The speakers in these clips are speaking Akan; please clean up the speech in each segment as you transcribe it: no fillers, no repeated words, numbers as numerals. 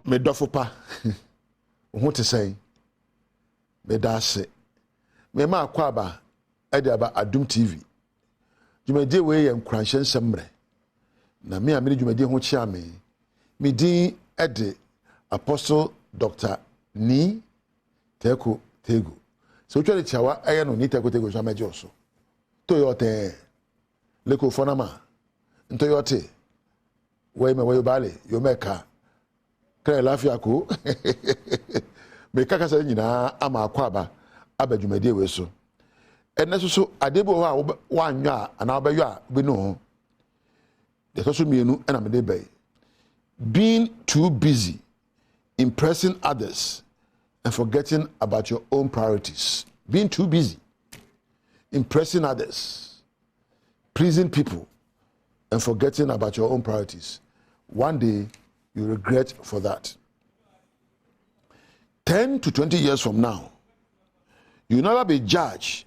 me dofopa wo te say me da se me ma akwa ba e de aba Adom TV dwumadi we ye Nkuranhyensem mre na me amiri dwumadi ho chia me din e de Apostle Dr. Ni Teko Tego so twa de chiawa eye no Ni Teko Tego so amaje oso to yote leko fonama nto yote we me we bale yo meka kre lafia ko me kaka sa nyina ama akwa ba abadwumadi we so ene so adebo ho a wanwa ana obayo a be no ho de so mienu na me de bay being too busy impressing others and forgetting about your own priorities. Being too busy impressing others, pleasing people, and forgetting about your own priorities. One day you regret for that. 10 to 20 years from now, you'll never be judged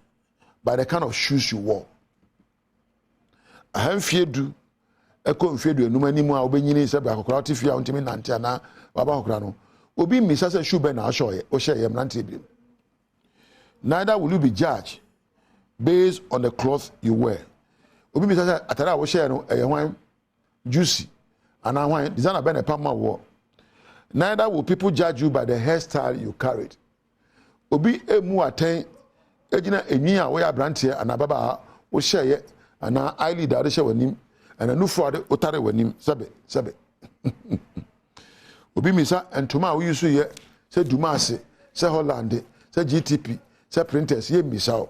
by the kind of shoes you wore. I have feared you. Eko mfedu enuma ni mu a obenyini se ba kokora tifia ontimi nante na baba kokora no obi misa se shoe be na ashoye o share yem nante bi. Neither will you be judged based on the cloth you wear. Obi misa se atara wo share no hwan juicy ana hwan designer be na pama wo. Neither will people judge you by the hairstyle you carried. Obi emu aten ejina enyi a wo ya brantie ana baba wo share ana eyelid a de share wanim and a new for the otare wanim sabe obi misa entoma we use ye say dumase say Holland say GTP say printers ye misa o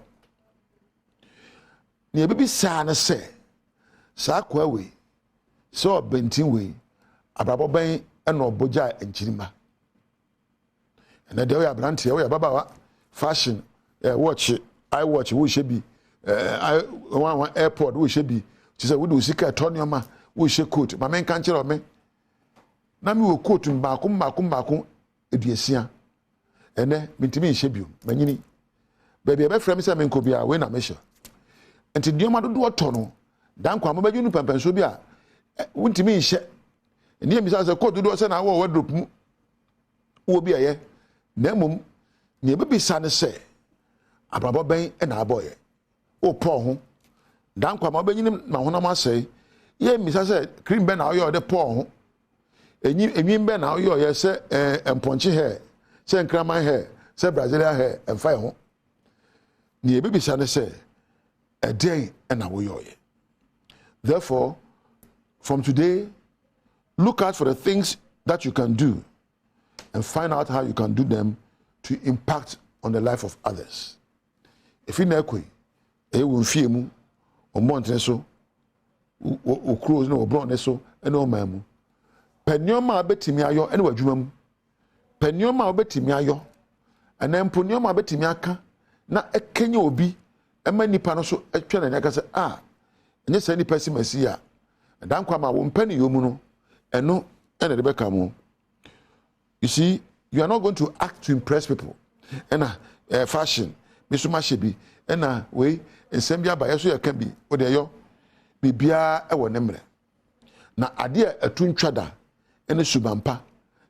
ne bibi sa na say sa kwa we so bentin we ababo ben e no boja enchirima and dey we abrante we baba wa fashion watch I watch we should be I one airport we should be she said, we do seek a tonioma, we should coat. My man can't tell me. Now we will quote him back, Ediesia. And then, Mintimi Shebu, Manini. Baby, a friend, Mr. Mencobia, when I measure. And to dear Madu do a tono, Dan Quamaba Unipan Pensobia, wouldn't to me shed. And near Mrs. Court to do us an hour wardrobe. Will be a year. Nemum, never be son, say. Ababa Bain and our boy. Oh, poor home. Dan kwa mabenyi na hona ma say ye misa say cream be na oyo de pour ho enyi be na oyo ye say emponchi hair say nkraman hair say Brazilian hair emfa ho ni e bibisa ne say e den na wo yo ye. Therefore, from today, look out for the things that you can do and find out how you can do them to impact on the life of others. If you nekwe e wo mfie mu o montre so o close no o bron so e no mamu panioma betimi ayo ene wadwuma mu panioma betimi ayo anempo nioma betimi aka na ekenya obi ema nipa no so etwe na nyaka se enye se nipa si masi a dan kwa ma wo mpani yomu no eno ene de beka mu. You see, you are not going to act to impress people and fashion bisuma shebi ena we ensembia ba yeso ya kan bi o de yo bibia e wo nemre na ade a atuntwada ene subampa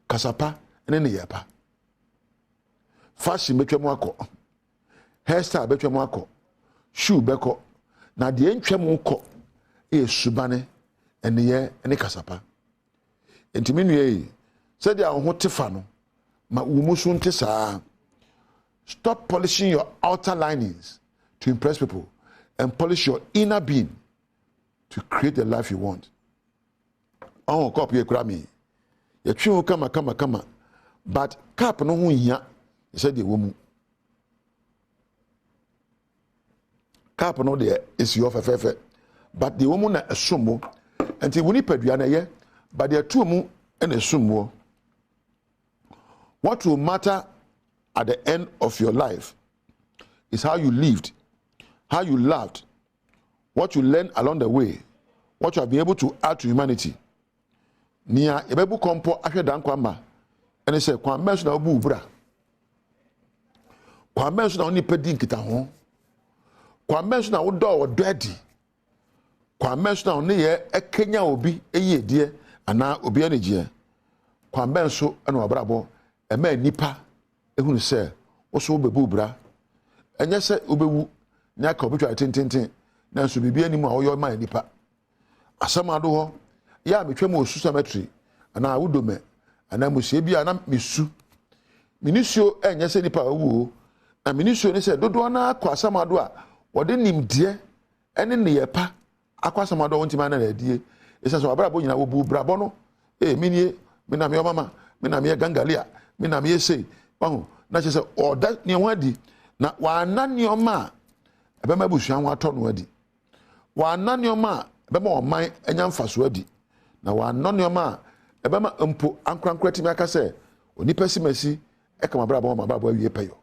kasapa ene ne yepa fashion betwam akọ hairstyle betwam akọ shoe beko na de entwam akọ e subane ene ye ene kasapa entimi nuye se de ho tefa no ma wo musu nte saa. Stop polishing your outer linings to impress people and polish your inner being to create the life you want. Oh, copy a Grammy. You trim kama, but cap no one here. He said the woman. Cap no there is your fefe, but the woman a sumo until we need peduana ye, but there are two mu and a sumo. What will matter at the end of your life is how you lived, how you loved, what you learned along the way, what you have been able to add to humanity. Nia ebebu kompo ahwe dan kwamba ene se kwa meso na obu bra. Kwa meso na oni pedi nkita ho. Kwa meso na wodo odadi. Kwa meso na oni ye ekenya obi eye die ana obi anegye. kwamben so na obrabo e ma nipa ehunu se wo so bebu bra enye se obewu nya ka obetwa tententen na so bibia anim a wo yo ma nipa asamado ho ya metwam osu cemetery ana awudome ana musie bia na mesu minisio enye se nipa awu na minisio ne se dodo na akwa asamado a wode nimde ene ne yepa akwa asamado wontima na adie esa so abrabo nyina wo bu brabo no minie mina me mama mina me gangalia mina me sei bahu na che se oda ne ho adi na wa ananioma ebema busua ho ato no adi wa ananioma ebema oman enya mfaso adi na wa ananioma ebema mpo ankrankra timi aka se onipa simasi e kama brabo awie payo.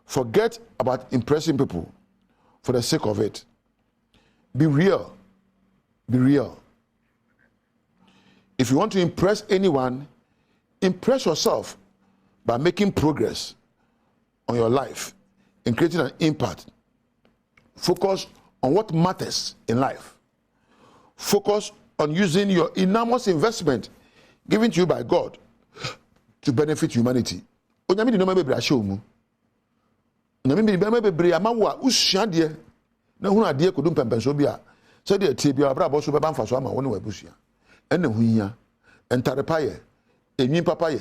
Forget about impressing people for the sake of it. Be real. Be real. If you want to impress anyone, impress yourself by making progress on your life and creating an impact. Focus on what matters in life. Focus on using your enormous investment given to you by God to benefit humanity. Onyame di no ma bebre ahye omu. Onyame di be bebre amawo usua de na hunu ade kodum pempenso bi a se de tie bi abra bo so be ban faso ama woni wa busua. Ena huhia entare paye enyin papa ye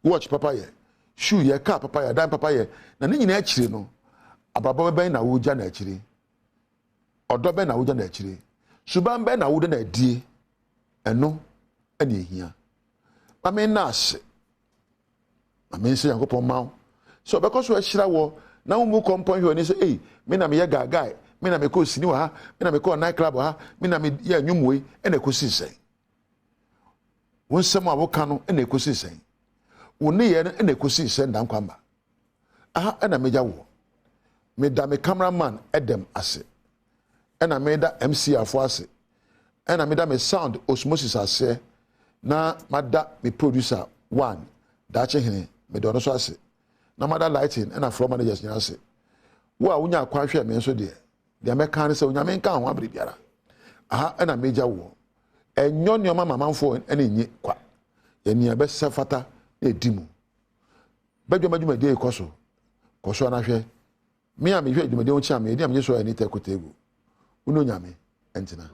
watch papa ye shoe ye car papa ye dan papa ye na ne nyina akire no ababo be na wo gya na akire odo be na wo gya na akire suban be na wo de na adie eno ene ehia mame nas mame se yankopon mawo so because we hira wo na wo mu kompon hwe ni so me na me ye gagai me na me ko sini wa ha me na me ko night club ha me na me ye nwumwe ene ko sisai won sem aboka no ene ko sisai woni ye ene ko sisai ndan kwamba aha ena meja wo me da me cameraman Adom ase ena me da MC afo ase ena me da me sound osmosis ase na mada me producer one da chehene me do no so ase na mada lighting ena floor managers nya ase wo a wonya akwa hwe me so de me kan se wonya me kan ho abere biara aha ena meja wo enyo nyoma mamanfo ene nyi kwa eni abe sefata edimu badwama de ikoso koso na hwe me a me hwe dwuma de wo chia me edi am yeso ani tekotegu uno nyame entina